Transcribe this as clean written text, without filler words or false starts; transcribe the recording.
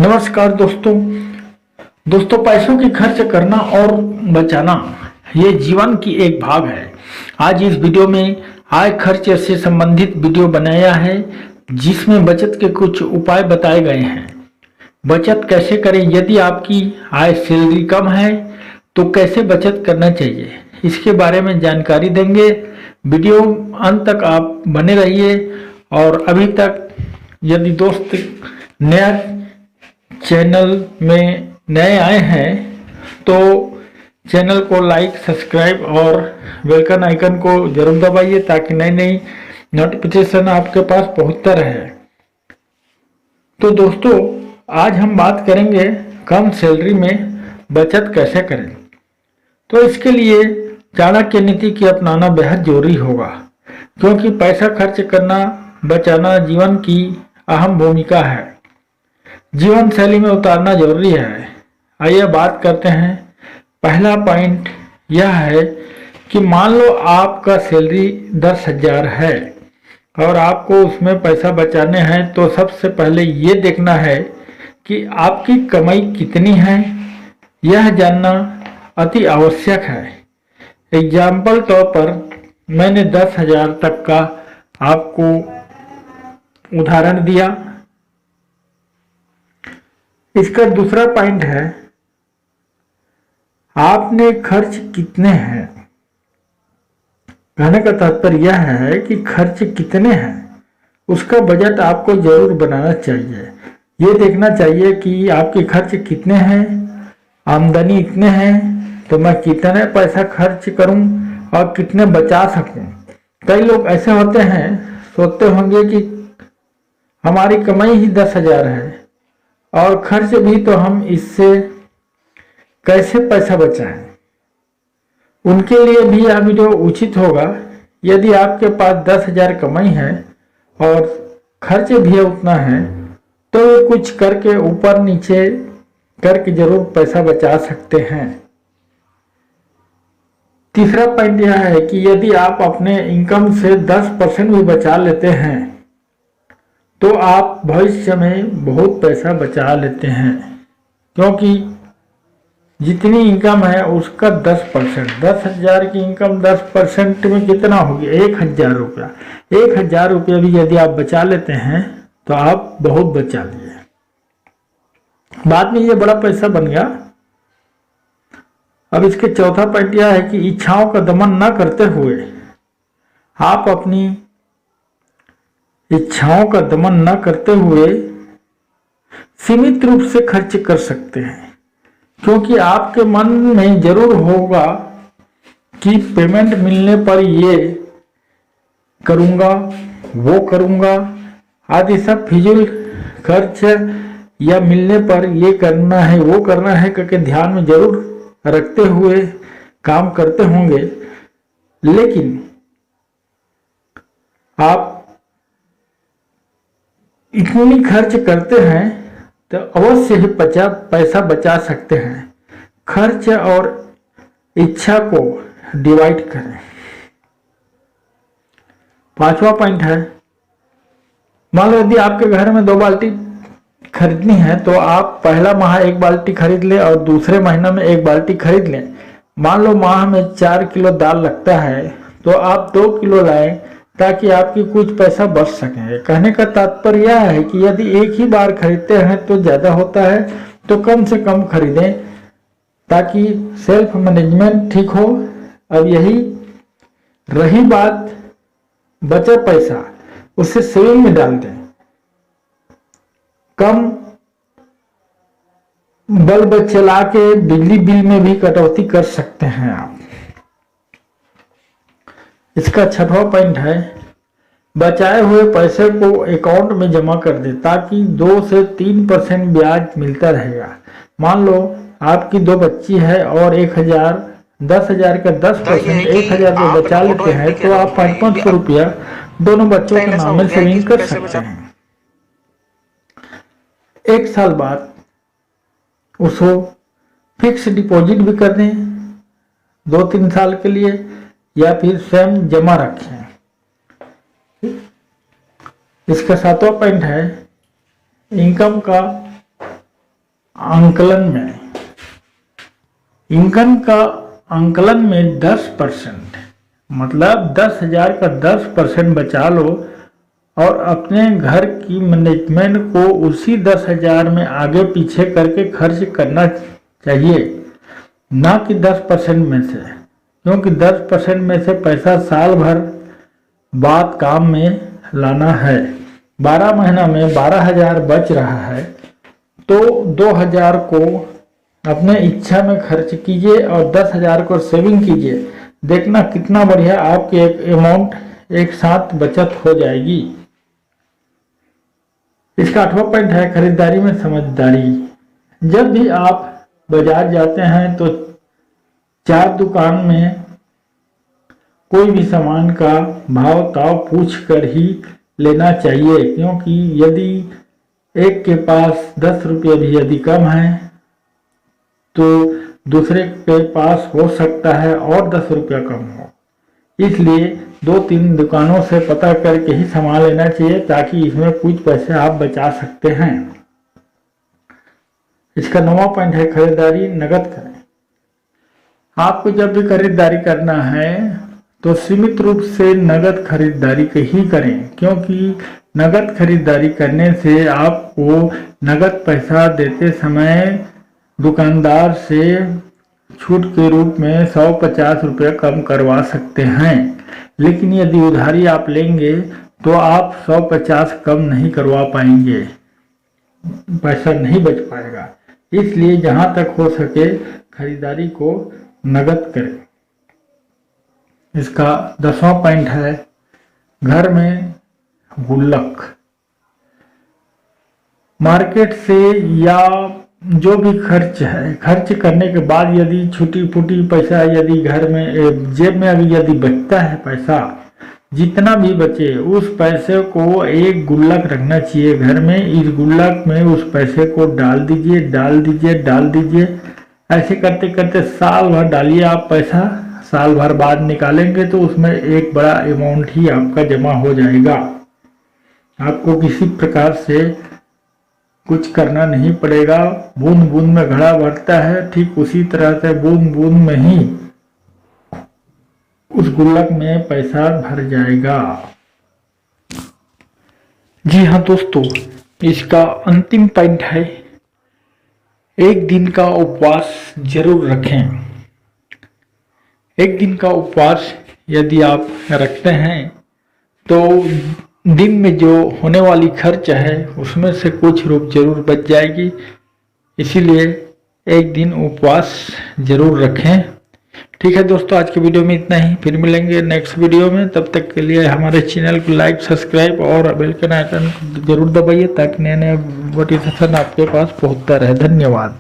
नमस्कार दोस्तों पैसों की खर्च करना और बचाना ये जीवन की एक भाग है। आज इस वीडियो में आय खर्च से संबंधित वीडियो बनाया है जिसमें बचत के कुछ उपाय बताए गए हैं। बचत कैसे करें, यदि आपकी आय सैलरी कम है तो कैसे बचत करना चाहिए, इसके बारे में जानकारी देंगे। वीडियो अंत तक आप बने रहिए। और अभी तक यदि दोस्त नया चैनल में नए आए हैं तो चैनल को लाइक, सब्सक्राइब और बेल आइकन को जरूर दबाइए ताकि नई नई नोटिफिकेशन आपके पास पहुंचता रहे। तो दोस्तों, आज हम बात करेंगे कम सैलरी में बचत कैसे करें। तो इसके लिए चाणक्य नीति की अपनाना बेहद जरूरी होगा, क्योंकि पैसा खर्च करना बचाना जीवन की अहम भूमिका है। जीवन शैली में उतारना जरूरी है। आइए बात करते हैं। पहला पॉइंट यह है कि मान लो आपका सैलरी 10,000 है और आपको उसमें पैसा बचाने हैं, तो सबसे पहले ये देखना है कि आपकी कमाई कितनी है। यह जानना अति आवश्यक है। एग्जाम्पल तौर पर मैंने 10,000 तक का आपको उदाहरण दिया। इसका दूसरा पॉइंट है, आपने खर्च कितने हैं। कहने का तात्पर्य यह है कि खर्च कितने हैं उसका बजट आपको जरूर बनाना चाहिए। ये देखना चाहिए कि आपके खर्च कितने हैं। आमदनी इतने हैं तो मैं कितने पैसा खर्च करूं और कितने बचा सकूं। कई लोग ऐसे होते हैं, सोचते होंगे कि हमारी कमाई ही 10,000 है और खर्च भी, तो हम इससे कैसे पैसा बचाएं। उनके लिए भी यह वीडियो उचित होगा। यदि आपके पास 10,000 कमाई है और खर्च भी उतना है तो कुछ करके ऊपर नीचे करके जरूर पैसा बचा सकते हैं। तीसरा पॉइंट यह है कि यदि आप अपने इनकम से 10% भी बचा लेते हैं तो आप भविष्य में बहुत पैसा बचा लेते हैं, क्योंकि जितनी इनकम है उसका 10%, 10,000 की इनकम 10% में कितना होगी, 1,000 रुपया। 1,000 रुपया भी यदि आप बचा लेते हैं तो आप बहुत बचा लिए। बाद में ये बड़ा पैसा बन गया। अब इसके चौथा पॉइंट यह है कि इच्छाओं का दमन न करते हुए आप अपनी इच्छाओं का दमन न करते हुए सीमित रूप से खर्च कर सकते हैं, क्योंकि आपके मन में जरूर होगा कि पेमेंट मिलने पर ये करूंगा, वो करूंगा आदि सब फिजूल खर्च, या मिलने पर ये करना है वो करना है करके ध्यान में जरूर रखते हुए काम करते होंगे। लेकिन आप इतनी खर्च करते हैं तो अवश्य ही पैसा बचा सकते हैं। खर्च और इच्छा को डिवाइड करें। पांचवा पॉइंट है, मान लो यदि आपके घर में 2 बाल्टी खरीदनी है तो आप पहला माह 1 बाल्टी खरीद लें और दूसरे महीना में 1 बाल्टी खरीद लें। मान लो माह में 4 किलो दाल लगता है तो आप 2 किलो लाएं ताकि आपकी कुछ पैसा बच सके। कहने का तात्पर्य यह है कि यदि एक ही बार खरीदते हैं तो ज्यादा होता है, तो कम से कम खरीदें ताकि सेल्फ मैनेजमेंट ठीक हो। अब यही रही बात बचा पैसा, उसे सेविंग में डाल दें। कम बल्ब चला के बिजली बिल में भी कटौती कर सकते हैं आप। इसका छठवां पॉइंट है, बचाए हुए पैसे को अकाउंट में जमा कर दे ताकि 2 से 3% ब्याज मिलता रहेगा। मान लो आपकी 2 बच्ची है और 10,000 का 10% 1,000 रुपये बचा लेते हैं तो आप 500 रुपया दोनों बच्चों के नाम में सेविंग कर सकते हैं। 1 साल बाद उसको फिक्स डिपॉजिट भी कर दें 2-3 साल के लिए, या फिर स्वयं जमा रखें। इसका 7वां पॉइंट है, इनकम का आंकलन में 10%, मतलब 10,000 का 10% बचा लो और अपने घर की मैनेजमेंट को उसी 10,000 में आगे पीछे करके खर्च करना चाहिए, ना कि 10% में से, क्योंकि 10% में से पैसा साल भर बाद काम में लाना है। 12 महीना में 12,000 बच रहा है तो 2,000 को अपने इच्छा में खर्च कीजिए और 10,000 को सेविंग कीजिए। देखना कितना बढ़िया आपकी एक अमाउंट एक साथ बचत हो जाएगी। इसका 8वां पॉइंट है खरीदारी में समझदारी। जब भी आप बाजार जाते हैं तो 4 दुकान में कोई भी सामान का भाव ताव पूछ कर ही लेना चाहिए, क्योंकि यदि एक के पास 10 रुपये भी यदि कम है तो दूसरे के पास हो सकता है और 10 रुपया कम हो। इसलिए 2-3 दुकानों से पता करके ही सामान लेना चाहिए, ताकि इसमें कुछ पैसे आप बचा सकते हैं। इसका 9वां पॉइंट है खरीदारी नकद करें। आपको जब भी खरीदारी करना है तो सीमित रूप से नगद खरीदारी ही करें, क्योंकि नगद खरीदारी करने से आपको नगद पैसा देते समय दुकानदार से छूट के रूप में 150 रुपये कम करवा सकते हैं। लेकिन यदि उधारी आप लेंगे तो आप 150 कम नहीं करवा पाएंगे, पैसा नहीं बच पाएगा। इसलिए जहां तक हो सके खरीदारी को नगद करें। इसका 10वां पॉइंट है घर में गुल्लक। मार्केट से या जो भी खर्च है, खर्च करने के बाद यदि छुटी फूटी पैसा यदि घर में जेब में अभी यदि बचता है पैसा, जितना भी बचे उस पैसे को एक गुल्लक रखना चाहिए घर में। इस गुल्लक में उस पैसे को डाल दीजिए। ऐसे करते करते साल भर डालिए आप पैसा, साल भर बाद निकालेंगे तो उसमें एक बड़ा अमाउंट ही आपका जमा हो जाएगा। आपको किसी प्रकार से कुछ करना नहीं पड़ेगा। बूंद बूंद में घड़ा भरता है, ठीक उसी तरह से बूंद बूंद में ही उस गुल्लक में पैसा भर जाएगा। जी हाँ दोस्तों, इसका अंतिम पॉइंट है एक दिन का उपवास जरूर रखें। एक दिन का उपवास यदि आप रखते हैं तो दिन में जो होने वाली खर्च है उसमें से कुछ रूप जरूर बच जाएगी। इसीलिए एक दिन उपवास जरूर रखें। ठीक है दोस्तों, आज के वीडियो में इतना ही। फिर मिलेंगे नेक्स्ट वीडियो में। तब तक के लिए हमारे चैनल को लाइक, सब्सक्राइब और बेल के आइकन जरूर दबाइए, ताकि नए नए नोटिफिकेशन आपके पास पहुंचता रहे। धन्यवाद।